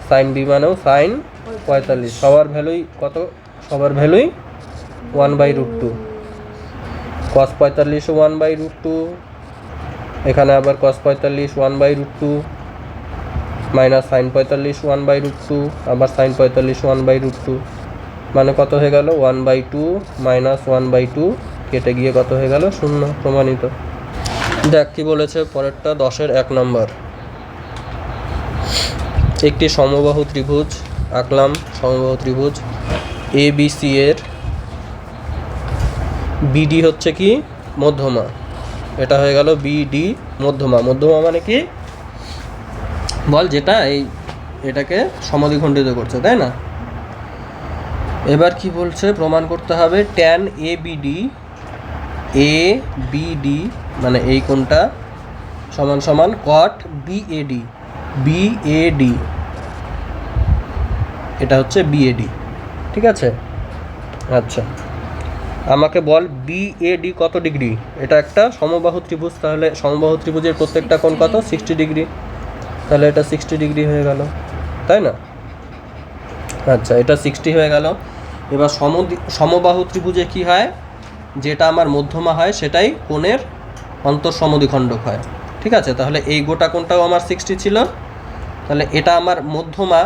সাইন বি মানেও সাইন 45, সবার ভ্যালুই কত, সবার ভ্যালুই 1/√2, কস 45 1/√2, এখানে আবার কস 45 1/√2, মাইনাস সাইন 45 1/√2, আবার সাইন 45 1/√2, মানে কত হয়ে গেল 1/2 মাইনাস 1/2 কেটে গিয়ে কত হয়ে গেল 0, প্রমাণিত। দেখ কি বলেছে পরেরটা 10-এর 1 নম্বর, একটি সমবাহু ত্রিভুজ আঁকলাম, সমবাহু ত্রিভুজ এ বি সি এর বিডি হচ্ছে কি মধ্যমা, এটা হয়ে গেল বিডি মধ্যমা। মধ্যমা মানে কি বল, যেটা এটাকে সমদ্বিখণ্ডিত করছে, তাই না? এবার কি বলছে প্রমাণ করতে হবে ট্যান এ বিডি মানে এই কোণটা সমান সমান কট বিএডি, এটা হচ্ছে বিএডি, ঠিক আছে? আচ্ছা আমাকে বল বিএডি কত ডিগ্রি, এটা একটা সমবাহু ত্রিভুজ, তাহলে সমবাহু ত্রিভুজের প্রত্যেকটা কোণ কত 60 ডিগ্রি, তাহলে এটা 60 ডিগ্রি হয়ে গেল, তাই না? আচ্ছা এটা 60 হয়ে গেল। এবার সমবাহু ত্রিভুজে কি হয়, যেটা আমার মধ্যমা হয় সেটাই কোণের অন্তঃসমদ্বিখণ্ডক হয়, ঠিক আছে? তাহলে এই গোটা কোণটাও আমার 60 ছিল, তাহলে এটা আমার মধ্যমা,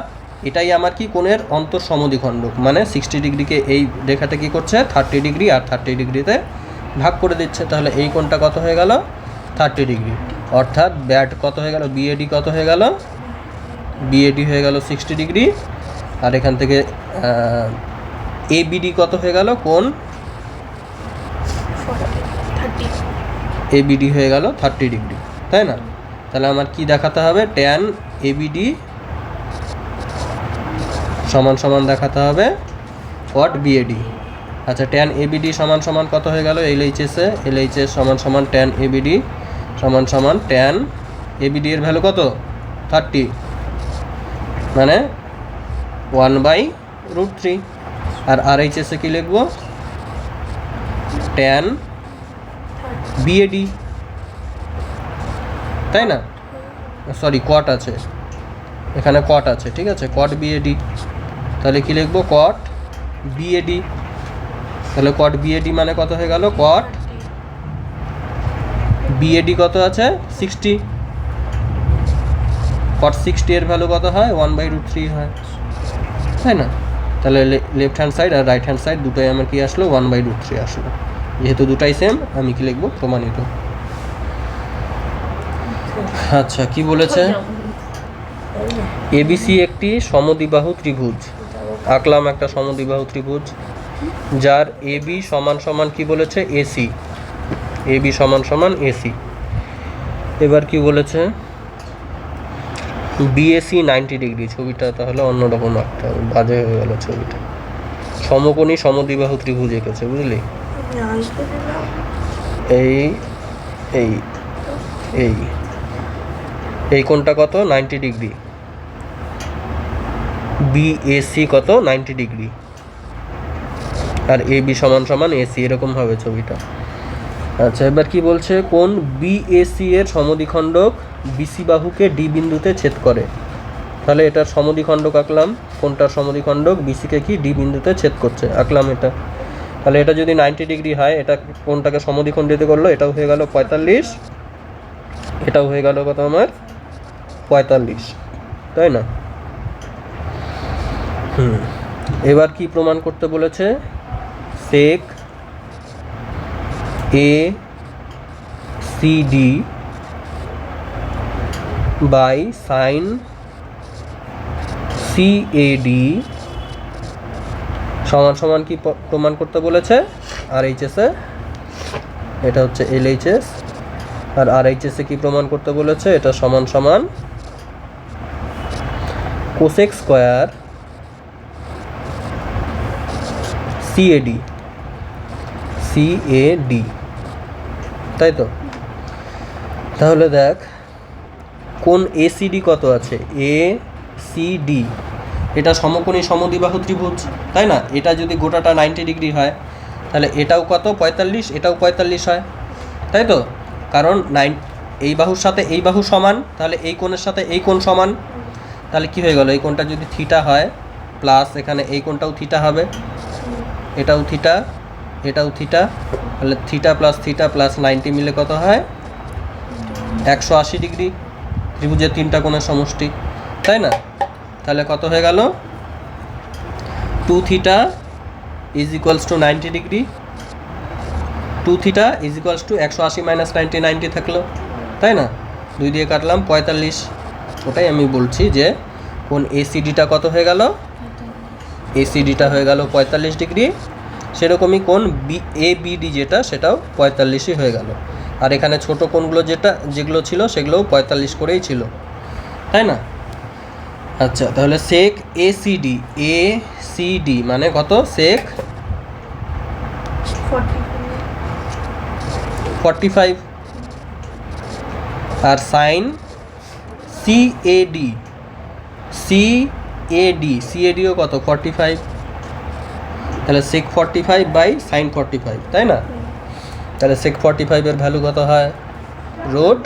এটাই আমার কি কোণের অন্তঃসমদ্বিখণ্ডক, মানে 60 ডিগ্রিকে এই রেখাটা কি করছে 30 ডিগ্রি আর 30 ডিগ্রিতে ভাগ করে দিচ্ছে, তাহলে এই কোণটা কত হয়ে গেল 30 ডিগ্রি, অর্থাৎ ব্যাট কত হয়ে গেল বিএডি কত হয়ে গেল, বিএডি হয়ে গেল 60 ডিগ্রি, আর এখান থেকে এবিডি কত হয়ে গেল কোণ, এবিডি হয়ে গেল 30 ডিগ্রি, তাই না? তাহলে আমার কি দেখাতে হবে, ট্যান এবিডি সমান সমান দেখাতে হবে কট বিএডি। আচ্ছা ট্যান এবিডি সমান সমান কত হয়ে গেল, এলএইচএস সমান সমান ট্যান এবিডি সমান সমান ট্যান এবিডি এর ভ্যালু কত 30, মানে 1/√3, আর আরএইচএসে কি লিখবো ট্যান বিএডি, তাই না? সরি কট আছে, এখানে কট আছে, ঠিক আছে, কট বিএডি। তাহলে কি লিখবো? কট বিএডি। তাহলে কট বিএডি মানে কত হয়ে গেল? কট বিএডি কত আছে? 60। কট 60 এর ভ্যালু কত হয়? 1/√3 হয়, তাই না? তাহলে লেফট হ্যান্ড সাইড আর রাইট হ্যান্ড সাইড দুটোই আমার কি আসলো? 1/√3 আসলো। যেহেতু দুটাই সেম, আমি কি লিখবো? প্রমাণিত। আচ্ছা, কি বলেছে? এবিসি একটি সমদ্বিবাহু ত্রিভুজ। আঁকলাম একটা সমদ্বিবাহু ত্রিভুজ যার এবি সমান সমান কি বলেছে? এসি। এবি সমান সমান এসি। এবার কি বলেছে? BAC 90 degree. ছবিটা তাহলে অন্যরকম একটা বাজে হয়ে গেল ছবিটা। সমকোণী সমদ্বিবাহু ত্রিভুজ এঁকেছে, বুঝলি? এই এই এই এই কোণটা কত? 90 ডিগ্রি। বিএসি কত? 90 ডিগ্রি। আর এবি সমান সমান এসি, এরকম হবে ছবিটা। আচ্ছা, এবার কি বলছে? কোন বিএসি এর সমদ্বিখণ্ডক বিসি বাহুকে ডি বিন্দুতে ছেদ করে। তাহলে এটার সমদ্বিখণ্ডক আঁকলাম। কোনটার সমদ্বিখণ্ডক বিসিকে কি ডি বিন্দুতে ছেদ করছে, আঁকলাম এটা। তাহলে এটা যদি 90 ডিগ্রি হয়, এটা কোনটাকে সমদ্বিখণ্ডিত করলো? এটাও হয়ে গেল 45, এটাও হয়ে গেল কত আমার? 45, তাই না? এবার কি প্রমাণ করতে বলেছে? Sec A C D by sine C A D সমান সমান কি প্রমাণ করতে বলেছে? আর এইচএসে এটা হচ্ছে এলএইচএস, আর আর এইচএসে কি প্রমাণ করতে বলেছে? এটা সমান সমান কোসেক স্কয়ার সিএডি। সিএডি, তাই তো? তাহলে দেখ, কোন এসিডি কত আছে? এ সি ডি, এটা সমকোণী সমদ্বিবাহু ত্রিভুজ, তাই না? এটা যদি গোটাটা 90 ডিগ্রি হয়, তাহলে এটাও কত? 45, এটাও 45 হয়, তাই তো? কারণ এই বাহুর সাথে এই বাহু সমান, তাহলে এই কোণের সাথে এই কোণ সমান। তাহলে কি হয়ে গেল? এই কোণটা যদি থিটা হয়, প্লাস এখানে এই কোণটাও থিটা হবে, এটাও থিটা, এটাও থিটা। তাহলে থিটা প্লাস 90 মিলে কত হয়? 180 ডিগ্রি। ত্রিভুজের তিনটা কোণের সমষ্টি, তাই না? তাহলে কত হয়ে গেল? 2 theta is equals to 90 degree. 2 theta is equals to 180 minus 90, 90 থাকলো, তাই না? 2 দিয়ে কাটলাম 45। ওটাই আমি বলছি যে কোন এসিডিটা কত হয়ে গেল? এসিডিটা হয়ে গেল 45 ডিগ্রি। সেরকমই কোন এবিডি যেটা, সেটাও 45ই হয়ে গেল। আর এখানে ছোট কোণগুলো যেগুলো ছিল সেগুলোও 45 করেই ছিল, তাই না? আচ্ছা, তাহলে সেক এসিডি, এসিডি মানে কত? সেক 45। আর সাইন সিএডি, সিএডিও কত? 45। তাহলে সেক 45 বাই সাইন 45, তাই না? তাহলে সেক 45 এর ভ্যালু কত হয়? রুট,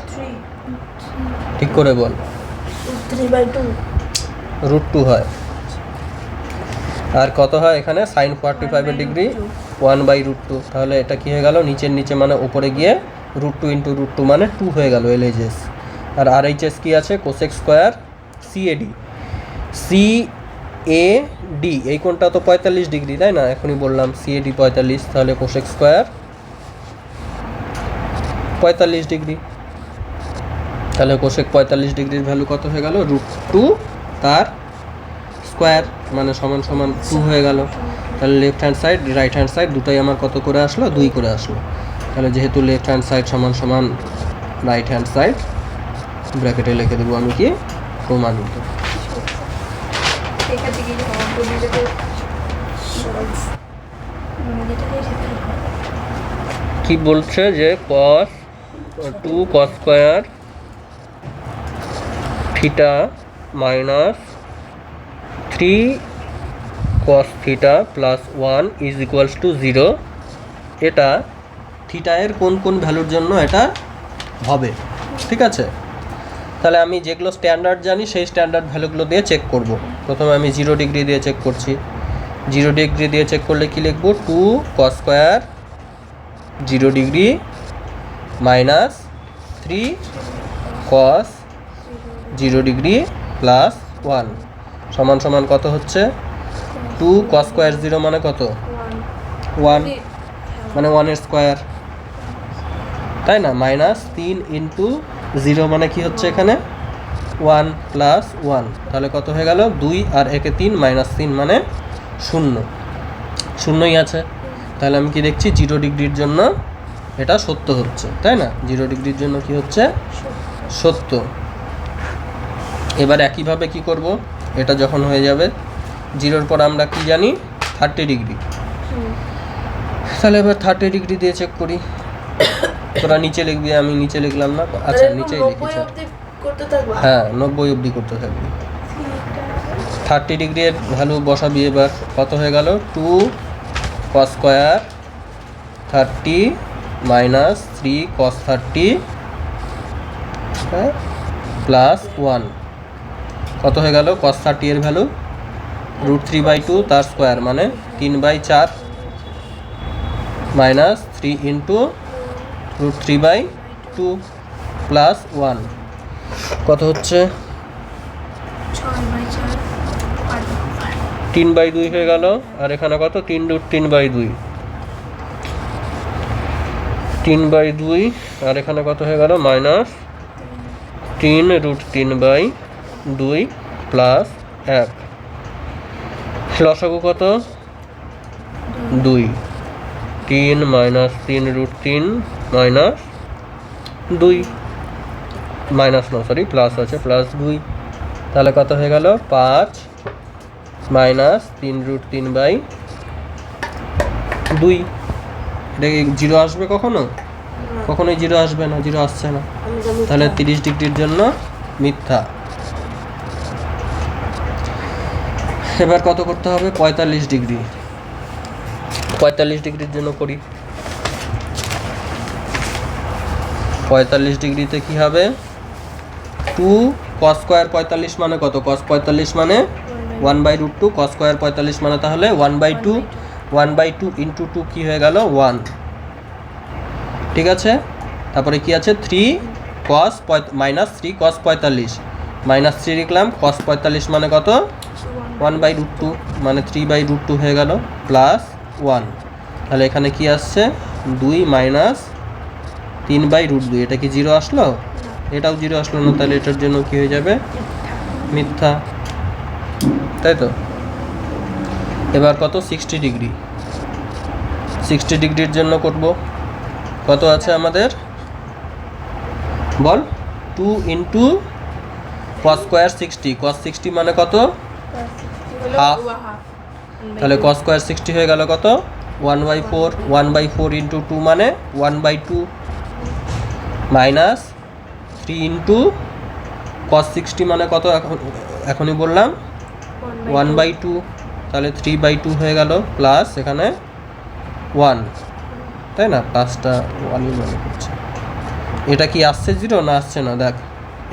ঠিক করে বল। √2 হয়। আর কত হয় এখানে? সাইন 45 এর ডিগ্রি 1/√2। তাহলে এটা কি হয়ে গেল? নিচের নিচে মানে উপরে গিয়ে √2 ইন্টু √2 মানে 2 হয়ে গেল এলএইচএস। আর আরএইচএস কি আছে? Cosec square CAD. সিএডি এই কোণটা তো 45 ডিগ্রি, তাই না? এখনই বললাম সিএডি 45। তাহলে কোসেক স্কয়ার 45 ডিগ্রি। তাহলে কোসেক 45 ডিগ্রির ভ্যালু কত হয়ে গেল? √2 তার স্কয়ার, মানে সমান সমান 2 হয়ে গেল। তাহলে left hand side right hand side দুটোই আমার কত করে আসলো? 2 করে আসলো। তাহলে যেহেতু লেফট হ্যান্ড সাইড সমান সমান রাইট হ্যান্ড সাইড, ব্র্যাকেটে লিখে দেবো আমি কি? প্রমাণিত। কি বলছে যে cos 2 cos square theta minus 3 cos theta plus 1 is equals to 0। এটা থিটা এর কোন কোন ভ্যালুর জন্য এটা হবে, ঠিক আছে? তাহলে আমি যেগুলো স্ট্যান্ডার্ড জানি সেই স্ট্যান্ডার্ড ভ্যালুগুলো দিয়ে চেক করব। প্রথমে আমি 0 ডিগ্রি দিয়ে চেক করছি। 0 ডিগ্রি দিয়ে চেক করলে কি লিখব, 2 cos square 0 degree minus 3 cos 0 degree plus 1 সমান সমান কত হচ্ছে, 2 cos স্কোয়ার 0 মানে কত, 1 মানে 1 এর স্কোয়ার, তাই না, মাইনাস 3 ইন্টু 0 মানে কি হচ্ছে এখানে 1 প্লাস 1, তাহলে কত হয়ে গেল 2 আর 1 3 মাইনাস 3 মানে 0, শূন্যই আছে। তাহলে আমি কি দেখছি 0 ডিগ্রির জন্য এটা সত্য হচ্ছে, তাই না, 0 ডিগ্রির জন্য কি হচ্ছে সত্য। এবার একইভাবে কি করব, এটা যখন হয়ে যাবে 0-র পর আমরা কি জানি 30 ডিগ্রি, তাহলে এবার 30 ডিগ্রি দিয়ে চেক করি। তোরা নিচে লিখবি, আমি নিচে লিখলাম না, আচ্ছা নিচেই লিখেছি, করতে থাকবো। হ্যাঁ 90 অবধি করতে থাকবি। 30 ডিগ্রির ভ্যালু বসাবি, এবার কত হয়ে গেল, 2 cos square 30 minus 3 cos 30 plus 1 কত হয়ে গেল, cos 30 এর ভ্যালু √3/2 তার স্কোয়ার মানে 3/4 মাইনাস 3 ইন্টু √3/2 প্লাস 1 কত হচ্ছে 3/2 হয়ে গেল। আর এখানে কত, 3√3/2 3/2 আর এখানে কত হয়ে গেল, মাইনাস 3√3/2 প্লাস 1, লসাগু কত 2, 3 মাইনাস 3√3 মাইনাস 2 মাইনাস না সরি প্লাস আছে প্লাস 2, তাহলে কত হয়ে গেল 5 মাইনাস 3√3/2। এটা কি 0 আসবে কখনো, কখনোই 0 আসবে না, 0 আসছে না, তাহলে 30 ডিগ্রির জন্য মিথ্যা। এবার কত করতে হবে, 45 ডিগ্রি, 45 ডিগ্রির জন্য করি। 45 ডিগ্রিতে কি হবে, 2 cos স্কোয়ার 45 মানে কত, cos 45 মানে 1/√2, cos স্কোয়ার 45 মানে তাহলে 1/2, 1/2 ইন্টু 2 কি হয়ে গেল 1, ঠিক আছে। তারপরে কি আছে 3 cos মাইনাস 3 cos 45 মাইনাস 3 লিখলাম, cos 45 মানে কত 1/√2 মানে 3/√2 হয়ে গেল প্লাস 1, তাহলে এখানে কি আসছে 2 মাইনাস 3/√2, এটা কি 0 আসলো, এটাও 0 আসলো না, তাহলে এটার জন্য কি হয়ে যাবে মিথ্যা, তাই তো। এবার কত 60 ডিগ্রি, 60 ডিগ্রির জন্য করব, কত আছে আমাদের বল, 2 ইন্টু cos স্কোয়ার 60, cos 60 মানে কত হাফ, তাহলে cos স্কোয়ার 60 হয়ে গেল কত 1/4, 1/4 ইন্টু 2 মানে 1/2 মাইনাস 3 ইন্টু cos 60 মানে কত, এখনই বললাম 1/2, তাহলে 3/2 হয়ে গেল প্লাস এখানে 1, তাই না, প্লাসটা 1ই মনে করছে। এটা কি আসছে 0 না আসছে না, দেখ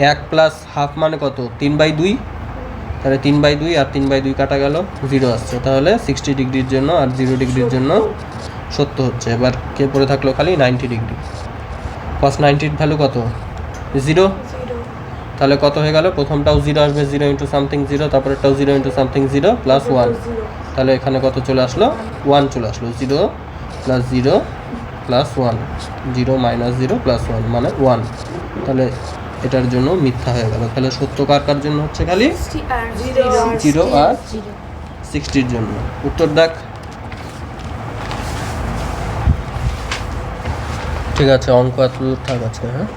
1 প্লাস হাফ মানে কত 3/2, তাহলে 3/2 আর 3/2 কাটা গেল 0 আসছে, তাহলে 60 ডিগ্রির জন্য আর 0 ডিগ্রির জন্য সত্য হচ্ছে। এবার কে পড়ে থাকলো খালি 90 ডিগ্রি, cos 90 ভ্যালু কত 0, তাহলে কত হয়ে গেল, প্রথমটাও 0 আসবে, 0 into something 0, তারপরেটাও 0 into something 0 plus 1, তাহলে এখানে কত চলে আসলো 1 চলে আসলো, 0 প্লাস 0 প্লাস 1, 0 মাইনাস 0 প্লাস 1 মানে 1, তাহলে এটার জন্য মিথ্যা হয়ে গেল। তাহলে সত্য কার কার জন্য হচ্ছে খালি 0 আর 60-র জন্য। উত্তর দেখ, ঠিক আছে, অঙ্ক এত দূর থাক আছে, হ্যাঁ।